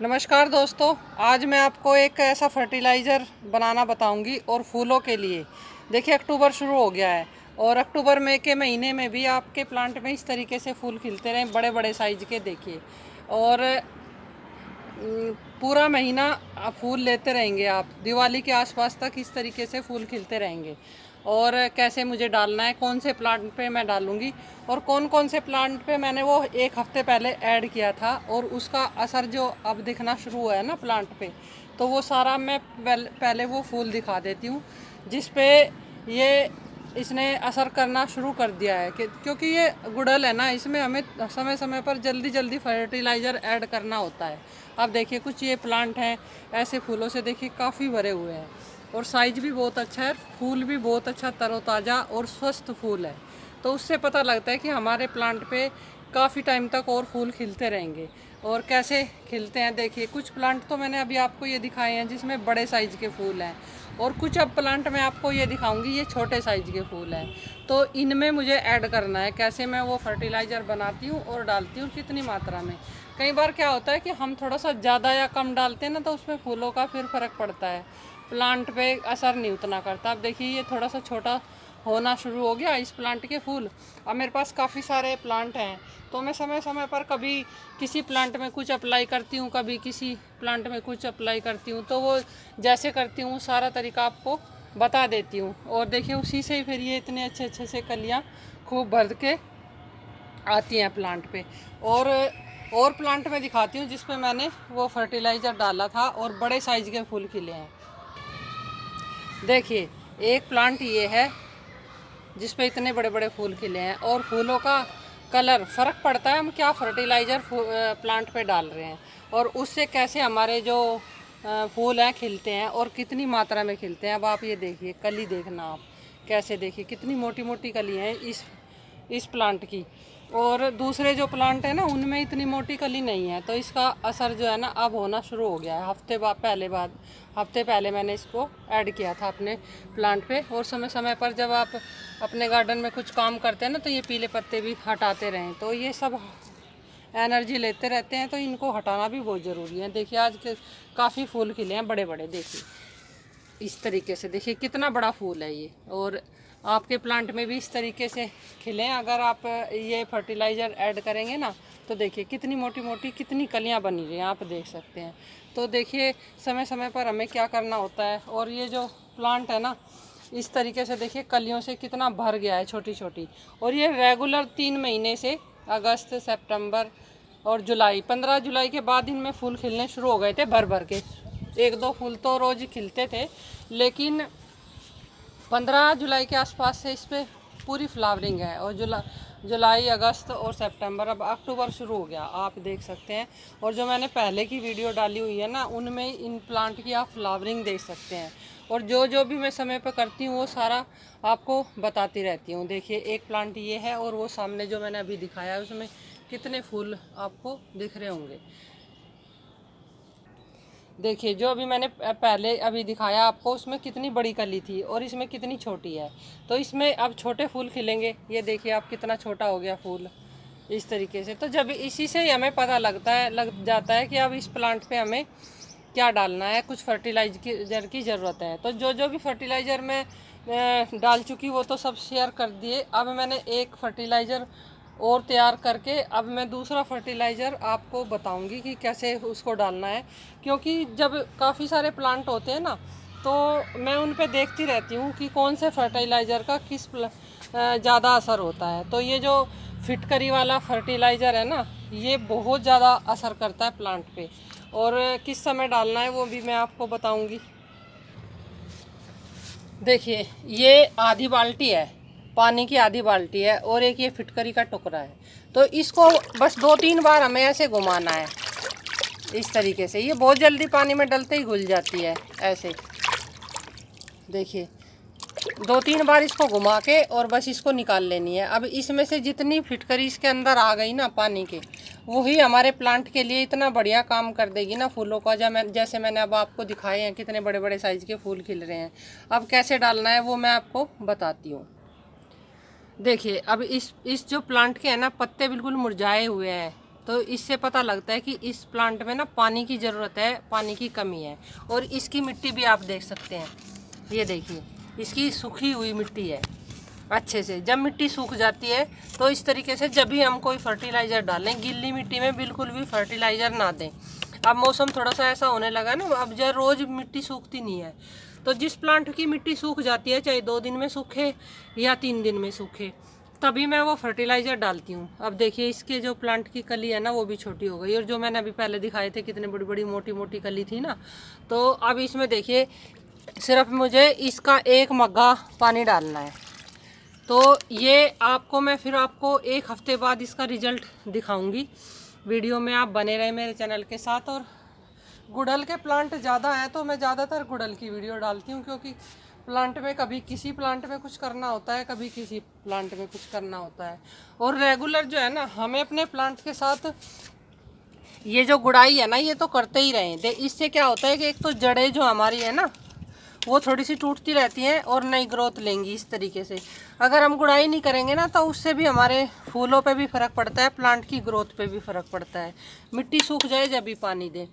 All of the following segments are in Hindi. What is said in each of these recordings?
नमस्कार दोस्तों, आज मैं आपको एक ऐसा फर्टिलाइज़र बनाना बताऊंगी और फूलों के लिए। देखिए, अक्टूबर शुरू हो गया है और अक्टूबर में के महीने में भी आपके प्लांट में इस तरीके से फूल खिलते रहें, बड़े बड़े साइज के। देखिए, और पूरा महीना फूल लेते रहेंगे आप। दिवाली के आसपास तक इस तरीके से फूल खिलते रहेंगे। और कैसे मुझे डालना है, कौन से प्लांट पे मैं डालूंगी और कौन कौन से प्लांट पे मैंने वो एक हफ्ते पहले ऐड किया था और उसका असर जो अब दिखना शुरू हुआ है ना प्लांट पे, तो वो सारा मैं पहले वो फूल दिखा देती हूँ जिस पे ये इसने असर करना शुरू कर दिया है। क्योंकि ये गुड़हल है ना, इसमें हमें समय समय पर जल्दी जल्दी फर्टिलाइज़र ऐड करना होता है। अब देखिए, कुछ ये प्लांट हैं ऐसे फूलों से, देखिए काफ़ी भरे हुए हैं और साइज भी बहुत अच्छा है, फूल भी बहुत अच्छा तरोताज़ा और स्वस्थ फूल है। तो उससे पता लगता है कि हमारे प्लांट पे काफ़ी टाइम तक और फूल खिलते रहेंगे। और कैसे खिलते हैं, देखिए कुछ प्लांट तो मैंने अभी आपको ये दिखाए हैं जिसमें बड़े साइज़ के फूल हैं, और कुछ अब प्लांट मैं आपको ये दिखाऊंगी ये छोटे साइज़ के फूल हैं। तो इनमें मुझे ऐड करना है, कैसे मैं वो फर्टिलाइज़र बनाती हूँ और डालती हूँ, कितनी मात्रा में। कई बार क्या होता है कि हम थोड़ा सा ज़्यादा या कम डालते हैं ना, तो उसमें फूलों का फिर फ़र्क पड़ता है, प्लांट पे असर नहीं उतना करता। अब देखिए, ये थोड़ा सा छोटा होना शुरू हो गया इस प्लांट के फूल। अब मेरे पास काफ़ी सारे प्लांट हैं, तो मैं समय समय पर कभी किसी प्लांट में कुछ अप्लाई करती हूँ, कभी किसी प्लांट में कुछ अप्लाई करती हूँ। तो वो जैसे करती हूँ सारा तरीका आपको बता देती हूँ। और देखिए, उसी से ही फिर ये इतने अच्छे अच्छे से कलियाँ खूब भर के आती हैं प्लांट पे। और प्लांट में दिखाती हूँ जिस पे मैंने वो फर्टिलाइज़र डाला था और बड़े साइज़ के फूल खिले हैं। देखिए, एक प्लांट ये है जिस पे इतने बड़े बड़े फूल खिले हैं, और फूलों का कलर फ़र्क पड़ता है हम क्या फर्टिलाइज़र प्लांट पे डाल रहे हैं और उससे कैसे हमारे जो फूल हैं खिलते हैं और कितनी मात्रा में खिलते हैं। अब आप ये देखिए, कली देखना आप कैसे, देखिए कितनी मोटी मोटी कली हैं इस प्लांट की। और दूसरे जो प्लांट है ना, उनमें इतनी मोटी कली नहीं है। तो इसका असर जो है ना अब होना शुरू हो गया है। हफ्ते पहले मैंने इसको ऐड किया था अपने प्लांट पे। और समय समय पर जब आप अपने गार्डन में कुछ काम करते हैं ना, तो ये पीले पत्ते भी हटाते रहें। तो ये सब एनर्जी लेते रहते हैं, तो इनको हटाना भी बहुत ज़रूरी है। देखिए, आज के काफ़ी फूल खिले हैं बड़े बड़े, देखिए इस तरीके से। देखिए कितना बड़ा फूल है ये, और आपके प्लांट में भी इस तरीके से खिले। अगर आप ये फर्टिलाइज़र ऐड करेंगे ना, तो देखिए कितनी मोटी मोटी कितनी कलियां बनी रही हैं, आप देख सकते हैं। तो देखिए, समय समय पर हमें क्या करना होता है। और ये जो प्लांट है ना, इस तरीके से देखिए कलियों से कितना भर गया है छोटी छोटी। और ये रेगुलर 3 महीने से, अगस्त, सितंबर और जुलाई, 15 जुलाई के बाद इनमें फूल खिलने शुरू हो गए थे भर भर के। एक दो फूल तो रोज़ खिलते थे, लेकिन 15 जुलाई के आसपास से इस पर पूरी फ्लावरिंग है। और जुलाई, अगस्त और सितंबर, अब अक्टूबर शुरू हो गया, आप देख सकते हैं। और जो मैंने पहले की वीडियो डाली हुई है ना, उनमें इन प्लांट की आप फ्लावरिंग देख सकते हैं। और जो जो भी मैं समय पर करती हूँ वो सारा आपको बताती रहती हूँ। देखिए, एक प्लांट ये है, और वो सामने जो मैंने अभी दिखाया है उसमें कितने फूल आपको दिख रहे होंगे। देखिए, जो अभी मैंने पहले अभी दिखाया आपको, उसमें कितनी बड़ी कली थी और इसमें कितनी छोटी है। तो इसमें अब छोटे फूल खिलेंगे। ये देखिए आप, कितना छोटा हो गया फूल इस तरीके से। तो जब इसी से ही हमें पता लग जाता है कि अब इस प्लांट पे हमें क्या डालना है, कुछ फर्टिलाइजर की ज़रूरत है। तो जो जो भी फर्टिलाइज़र मैं डाल चुकी वो तो सब शेयर कर दिए। अब मैंने एक फर्टिलाइज़र और तैयार करके अब मैं दूसरा फर्टिलाइज़र आपको बताऊंगी कि कैसे उसको डालना है। क्योंकि जब काफ़ी सारे प्लांट होते हैं ना, तो मैं उन पे देखती रहती हूँ कि कौन से फर्टिलाइज़र का किस ज़्यादा असर होता है। तो ये जो फिटकरी वाला फर्टिलाइज़र है ना, ये बहुत ज़्यादा असर करता है प्लांट पे। और किस समय डालना है वो भी मैं आपको बताऊंगी। देखिए, ये आधी बाल्टी है, पानी की आधी बाल्टी है, और एक ये फिटकरी का टुकड़ा है। तो इसको बस 2-3 बार हमें ऐसे घुमाना है इस तरीके से। ये बहुत जल्दी पानी में डलते ही घुल जाती है ऐसे। देखिए, 2-3 बार इसको घुमा के और बस इसको निकाल लेनी है। अब इसमें से जितनी फिटकरी इसके अंदर आ गई ना पानी के, वही हमारे प्लांट के लिए इतना बढ़िया काम कर देगी ना फूलों का। जैसे मैंने अब आपको दिखाए हैं कितने बड़े बड़े साइज़ के फूल खिल रहे हैं। अब कैसे डालना है वो मैं आपको बताती हूँ। देखिए, अब इस जो प्लांट के हैं ना, पत्ते बिल्कुल मुरझाए हुए हैं, तो इससे पता लगता है कि इस प्लांट में ना पानी की ज़रूरत है, पानी की कमी है। और इसकी मिट्टी भी आप देख सकते हैं, ये देखिए इसकी सूखी हुई मिट्टी है अच्छे से। जब मिट्टी सूख जाती है तो इस तरीके से जब भी हम कोई फर्टिलाइज़र डालें, गीली मिट्टी में बिल्कुल भी फर्टिलाइज़र ना दें। अब मौसम थोड़ा सा ऐसा होने लगा ना, अब जो रोज़ मिट्टी सूखती नहीं है, तो जिस प्लांट की मिट्टी सूख जाती है, चाहे 2 दिन में सूखे या 3 दिन में सूखे, तभी मैं वो फर्टिलाइज़र डालती हूँ। अब देखिए इसके जो प्लांट की कली है ना वो भी छोटी हो गई, और जो मैंने अभी पहले दिखाए थे कितने बड़ी बड़ी मोटी मोटी कली थी ना, तो अब इसमें देखिए सिर्फ मुझे इसका 1 मग्गा पानी डालना है। तो ये मैं फिर आपको 1 हफ्ते बाद इसका रिजल्ट दिखाऊंगी। वीडियो में आप बने रहे मेरे चैनल के साथ। और गुड़हल के प्लांट ज़्यादा हैं तो मैं ज़्यादातर गुड़हल की वीडियो डालती हूँ, क्योंकि प्लांट में कभी किसी प्लांट में कुछ करना होता है, कभी किसी प्लांट में कुछ करना होता है। और रेगुलर जो है ना, हमें अपने प्लांट के साथ ये जो गुड़ाई है ना, ये तो करते ही रहें। इससे क्या होता है कि एक तो जड़ें जो हमारी है ना वो थोड़ी सी टूटती रहती हैं और नई ग्रोथ लेंगी इस तरीके से। अगर हम गुड़ाई नहीं करेंगे ना, तो उससे भी हमारे फूलों पे भी फ़र्क पड़ता है, प्लांट की ग्रोथ पे भी फ़र्क पड़ता है। मिट्टी सूख जाए जब भी पानी दें।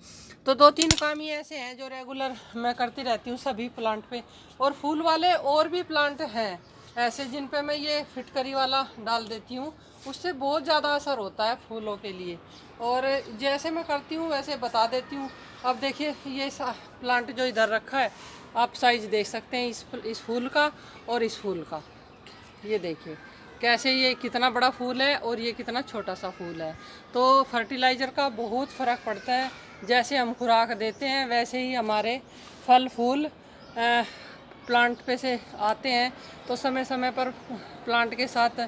तो 2-3 काम ही ऐसे हैं जो रेगुलर मैं करती रहती हूँ सभी प्लांट पे। और फूल वाले और भी प्लांट हैं ऐसे जिन पे मैं ये फिटकरी वाला डाल देती हूँ, उससे बहुत ज़्यादा असर होता है फूलों के लिए। और जैसे मैं करती हूँ वैसे बता देती हूँ। अब देखिए ये प्लांट जो इधर रखा है, आप साइज देख सकते हैं इस फूल का और इस फूल का। ये देखिए कैसे ये कितना बड़ा फूल है और ये कितना छोटा सा फूल है। तो फर्टिलाइज़र का बहुत फ़र्क पड़ता है। जैसे हम खुराक देते हैं वैसे ही हमारे फल फूल प्लांट पे से आते हैं। तो समय समय पर प्लांट के साथ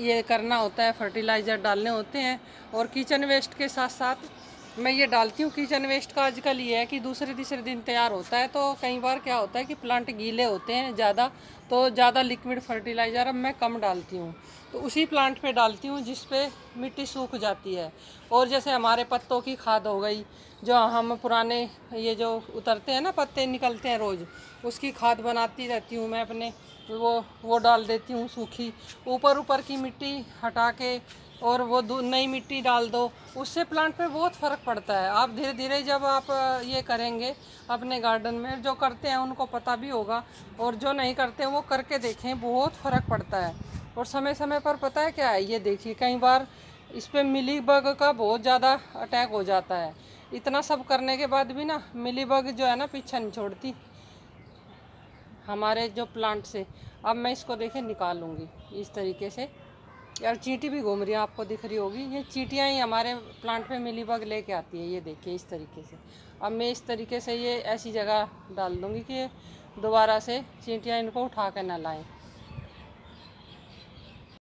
ये करना होता है, फर्टिलाइज़र डालने होते हैं। और किचन वेस्ट के साथ साथ मैं ये डालती हूँ। किचन वेस्ट का आजकल ये है कि दूसरे तीसरे दिन तैयार होता है, तो कई बार क्या होता है कि प्लांट गीले होते हैं ज़्यादा, तो ज़्यादा लिक्विड फर्टिलाइज़र अब मैं कम डालती हूँ। तो उसी प्लांट पे डालती हूँ जिस पे मिट्टी सूख जाती है। और जैसे हमारे पत्तों की खाद हो गई, जो हम पुराने ये जो उतरते हैं ना पत्ते निकलते हैं रोज़, उसकी खाद बनाती रहती हूँ मैं अपने। वो डाल देती हूँ सूखी, ऊपर की मिट्टी हटा के, और वो नई मिट्टी डाल दो। उससे प्लांट पे बहुत फ़र्क पड़ता है। आप धीरे धीरे जब आप ये करेंगे अपने गार्डन में, जो करते हैं उनको पता भी होगा, और जो नहीं करते हैं वो करके देखें, बहुत फ़र्क पड़ता है। और समय समय पर पता है क्या है, ये देखिए कई बार इस पर मिली बग का बहुत ज़्यादा अटैक हो जाता है। इतना सब करने के बाद भी ना मिली बग जो है ना पीछा नहीं छोड़ती हमारे जो प्लांट से। अब मैं इसको देखिए निकालूंगी इस तरीके से। यार चींटी भी घूम रही है, आपको दिख रही होगी। ये चींटियाँ ही हमारे प्लांट पे मिलीबग लेके आती है, ये देखिए इस तरीके से। अब मैं इस तरीके से ये ऐसी जगह डाल दूँगी कि दोबारा से चींटियाँ इनको उठा के ना लाएं।